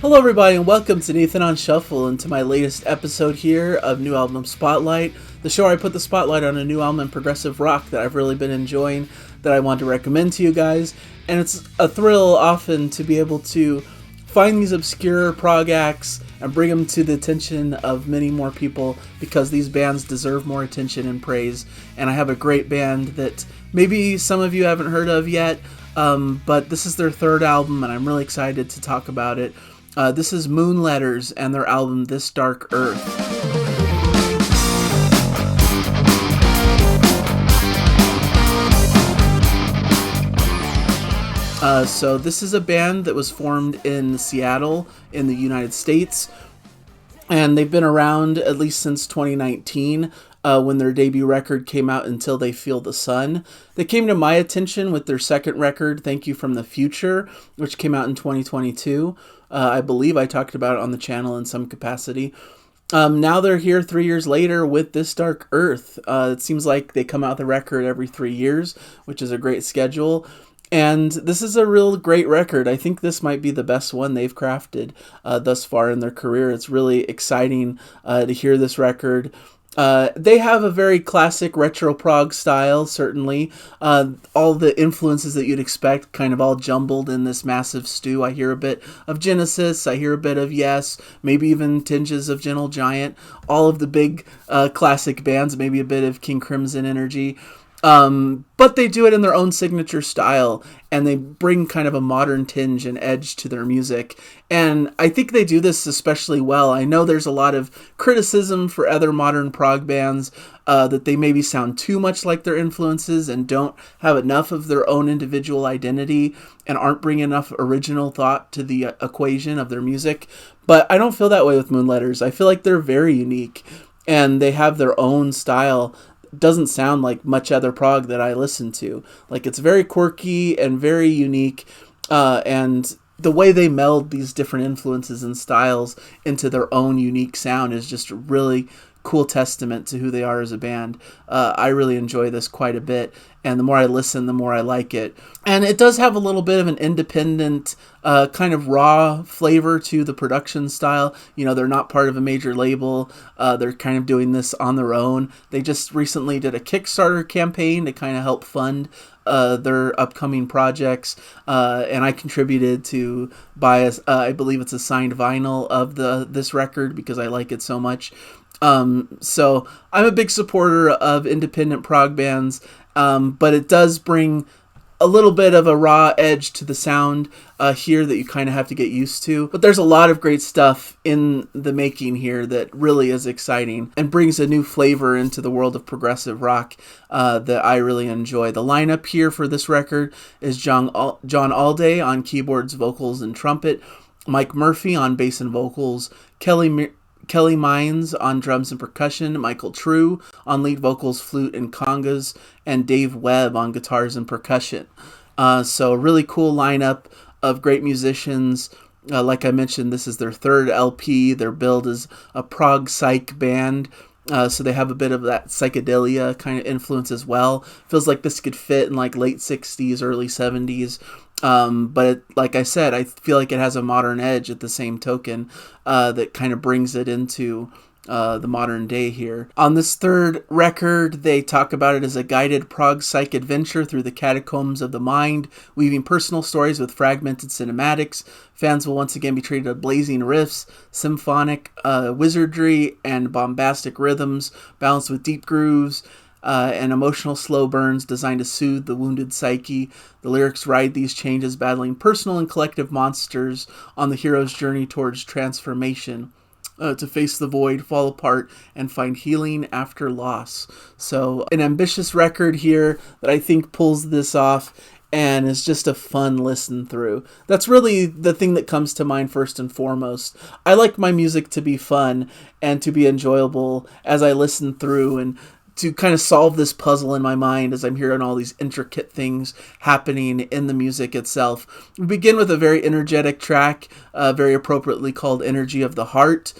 Hello everybody and welcome to Nathan on Shuffle and to my latest episode here of New Album Spotlight, the show where I put the spotlight on a new album in progressive rock that I've really been enjoying, that I want to recommend to you guys. And it's a thrill often to be able to find these obscure prog acts and bring them to the attention of many more people, because these bands deserve more attention and praise. And I have a great band that maybe some of you haven't heard of yet, but this is their third album and I'm really excited to talk about it. This is Moonletters and their album This Dark Earth. So this is a band that was formed in Seattle in the United States, and they've been around at least since 2019 when their debut record came out, Until They Feel the Sun. They came to my attention with their second record, Thank You From the Future, which came out in 2022. I believe I talked about it on the channel in some capacity. Now they're here 3 years later with This Dark Earth. It seems like they come out with a record every 3 years, which is a great schedule. And this is a real great record. I think this might be the best one they've crafted thus far in their career. It's really exciting to hear this record. They have a very classic retro prog style, certainly. All the influences that you'd expect kind of all jumbled in this massive stew. I hear a bit of Genesis, I hear a bit of Yes, maybe even tinges of Gentle Giant, all of the big classic bands, maybe a bit of King Crimson energy. But they do it in their own signature style, and they bring kind of a modern tinge and edge to their music. And I think they do this especially well. I know there's a lot of criticism for other modern prog bands that they maybe sound too much like their influences and don't have enough of their own individual identity and aren't bringing enough original thought to the equation of their music. But I don't feel that way with Moonletters. I feel like they're very unique, and they have their own style. Doesn't sound like much other prog that I listen to. Like, it's very quirky and very unique, and the way they meld these different influences and styles into their own unique sound is just a really cool testament to who they are as a band. I really enjoy this quite a bit, and the more I listen, the more I like it. And it does have a little bit of an independent kind of raw flavor to the production style. You know, they're not part of a major label. They're kind of doing this on their own. They just recently did a Kickstarter campaign to kind of help fund their upcoming projects, and I contributed to buy I believe it's a signed vinyl of this record because I like it so much. So I'm a big supporter of independent prog bands, but it does bring a little bit of a raw edge to the sound here that you kind of have to get used to. But there's a lot of great stuff in the making here that really is exciting and brings a new flavor into the world of progressive rock that I really enjoy. The lineup here for this record is John Alday on keyboards, vocals, and trumpet, Mike Murphy on bass and vocals, Kelly Mines on drums and percussion, Michael True on lead vocals, flute, and congas, and Dave Webb on guitars and percussion. So a really cool lineup of great musicians. Like I mentioned, this is their third LP. Their build is a prog psych band. So they have a bit of that psychedelia kind of influence as well. Feels like this could fit in like late 60s, early 70s. But like I said, I feel like it has a modern edge at the same token that kind of brings it into the modern day here. On this third record, they talk about it as a guided prog psych adventure through the catacombs of the mind, weaving personal stories with fragmented cinematics. Fans will once again be treated to blazing riffs, symphonic wizardry, and bombastic rhythms, balanced with deep grooves and emotional slow burns designed to soothe the wounded psyche. The lyrics ride these changes, battling personal and collective monsters on the hero's journey towards transformation, to face the void, fall apart, and find healing after loss. So an ambitious record here that I think pulls this off and is just a fun listen through. That's really the thing that comes to mind first and foremost. I like my music to be fun and to be enjoyable as I listen through, and to kind of solve this puzzle in my mind as I'm hearing all these intricate things happening in the music itself. We begin with a very energetic track, very appropriately called Energy of the Heart.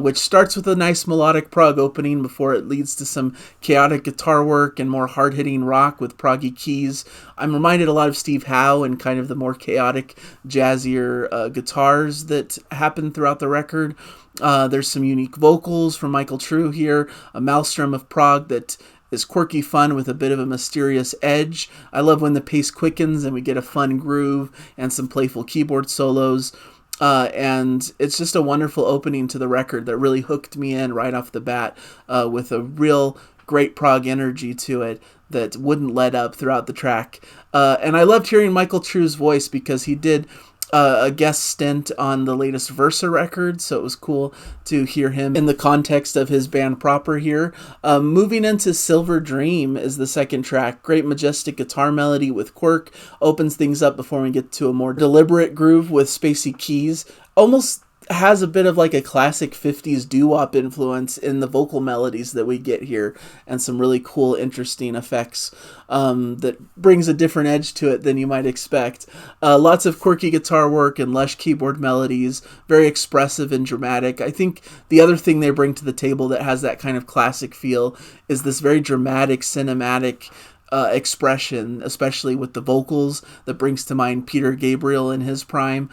which starts with a nice melodic prog opening before it leads to some chaotic guitar work and more hard-hitting rock with proggy keys. I'm reminded a lot of Steve Howe and kind of the more chaotic, jazzier guitars that happen throughout the record. There's some unique vocals from Michael True here, a maelstrom of prog that is quirky fun with a bit of a mysterious edge. I love when the pace quickens and we get a fun groove and some playful keyboard solos. And it's just a wonderful opening to the record that really hooked me in right off the bat with a real great prog energy to it that wouldn't let up throughout the track. And I loved hearing Michael True's voice because he did a guest stint on the latest Versa record, so it was cool to hear him in the context of his band proper here. Moving into Silver Dream is the second track. Great majestic guitar melody with quirk, opens things up before we get to a more deliberate groove with spacey keys. Almost has a bit of like a classic 50s doo-wop influence in the vocal melodies that we get here, and some really cool, interesting effects that brings a different edge to it than you might expect. Lots of quirky guitar work and lush keyboard melodies, very expressive and dramatic. I think the other thing they bring to the table that has that kind of classic feel is this very dramatic, cinematic expression, especially with the vocals, that brings to mind Peter Gabriel in his prime.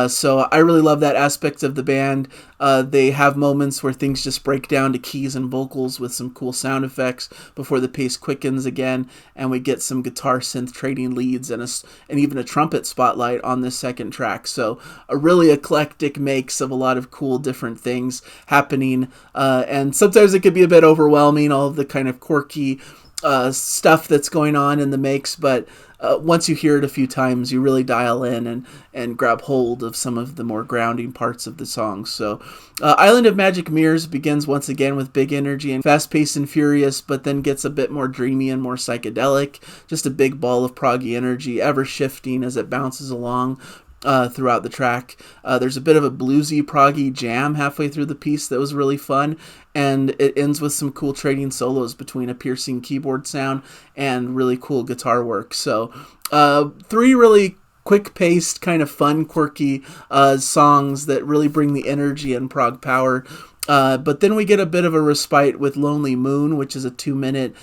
So I really love that aspect of the band. They have moments where things just break down to keys and vocals with some cool sound effects before the pace quickens again, and we get some guitar synth trading leads and even a trumpet spotlight on this second track. So a really eclectic mix of a lot of cool different things happening, and sometimes it could be a bit overwhelming, all of the kind of quirky stuff that's going on in the mix, but once you hear it a few times, you really dial in and grab hold of some of the more grounding parts of the song. So Island of Magic Mirrors begins once again with big energy and fast-paced and furious, but then gets a bit more dreamy and more psychedelic. Just a big ball of proggy energy, ever shifting as it bounces along throughout the track. There's a bit of a bluesy, proggy jam halfway through the piece that was really fun, and it ends with some cool trading solos between a piercing keyboard sound and really cool guitar work. So three really quick-paced, kind of fun, quirky songs that really bring the energy and prog power. But then we get a bit of a respite with Lonely Moon, which is a 2-minute,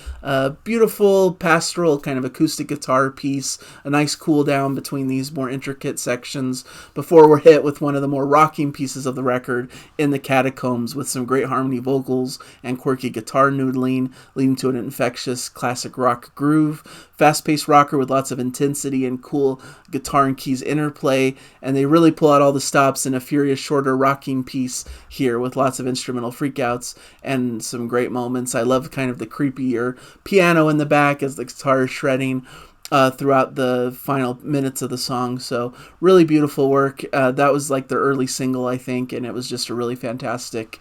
beautiful pastoral kind of acoustic guitar piece, a nice cool down between these more intricate sections before we're hit with one of the more rocking pieces of the record, In the Catacombs, with some great harmony vocals and quirky guitar noodling, leading to an infectious classic rock groove. Fast-paced rocker with lots of intensity and cool guitar and keys interplay, and they really pull out all the stops in a furious, shorter rocking piece here with lots of instrumental freakouts and some great moments. I love kind of the creepier piano in the back as the guitar is shredding throughout the final minutes of the song. So really beautiful work. That was like their early single, I think, and it was just a really fantastic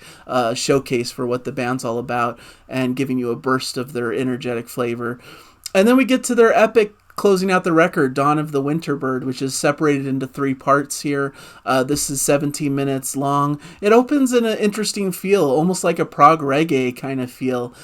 showcase for what the band's all about and giving you a burst of their energetic flavor. And then we get to their epic closing out the record, Dawn of the Winterbird, which is separated into 3 parts here. This is 17 minutes long. It opens in an interesting feel, almost like a prog reggae kind of feel.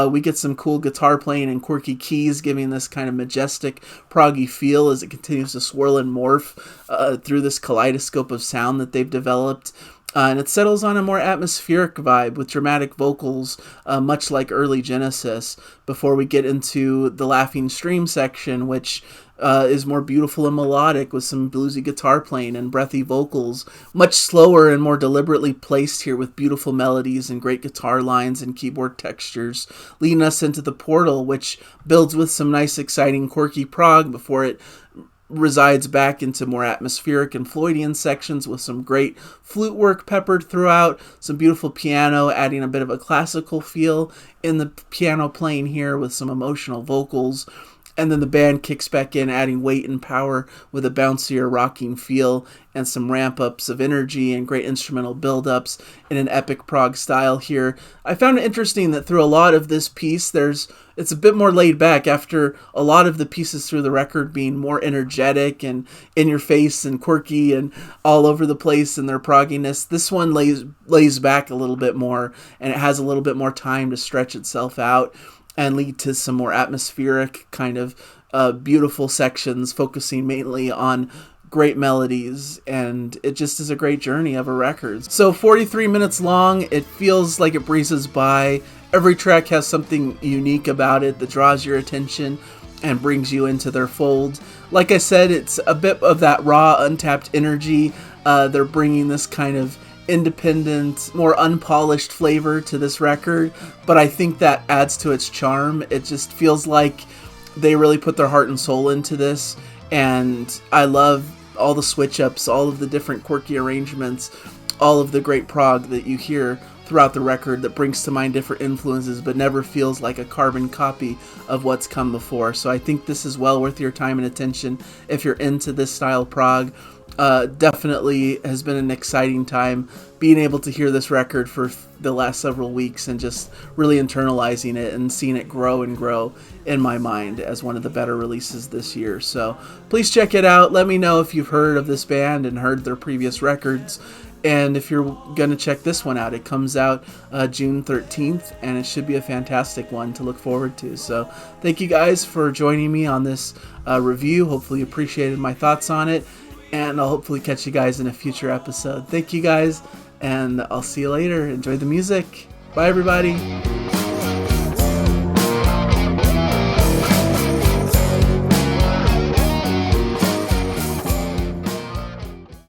We get some cool guitar playing and quirky keys, giving this kind of majestic, proggy feel as it continues to swirl and morph through this kaleidoscope of sound that they've developed. And it settles on a more atmospheric vibe with dramatic vocals, much like early Genesis, before we get into the Laughing Stream section, which is more beautiful and melodic with some bluesy guitar playing and breathy vocals, much slower and more deliberately placed here with beautiful melodies and great guitar lines and keyboard textures, leading us into the Portal, which builds with some nice, exciting, quirky prog before it resides back into more atmospheric and Floydian sections with some great flute work peppered throughout, some beautiful piano adding a bit of a classical feel in the piano playing here with some emotional vocals. And then the band kicks back in, adding weight and power with a bouncier rocking feel and some ramp-ups of energy and great instrumental build-ups in an epic prog style here. I found it interesting that through a lot of this piece, it's a bit more laid back after a lot of the pieces through the record being more energetic and in your face and quirky and all over the place in their progginess. This one lays back a little bit more, and it has a little bit more time to stretch itself out and lead to some more atmospheric kind of beautiful sections focusing mainly on great melodies, and it just is a great journey of a record. So 43 minutes long, it feels like it breezes by. Every track has something unique about it that draws your attention and brings you into their fold. Like I said, it's a bit of that raw, untapped energy. They're bringing this kind of independent, more unpolished flavor to this record, but I think that adds to its charm. It just feels like they really put their heart and soul into this, and I love all the switch ups, all of the different quirky arrangements, all of the great prog that you hear throughout the record that brings to mind different influences but never feels like a carbon copy of what's come before. So I think this is well worth your time and attention if you're into this style of prog. Definitely has been an exciting time being able to hear this record for the last several weeks and just really internalizing it and seeing it grow and grow in my mind as one of the better releases this year. So please check it out. Let me know if you've heard of this band and heard their previous records. And if you're going to check this one out, it comes out June 13th, and it should be a fantastic one to look forward to. So thank you guys for joining me on this review. Hopefully you appreciated my thoughts on it, and I'll hopefully catch you guys in a future episode. Thank you guys, and I'll see you later. Enjoy the music. Bye, everybody.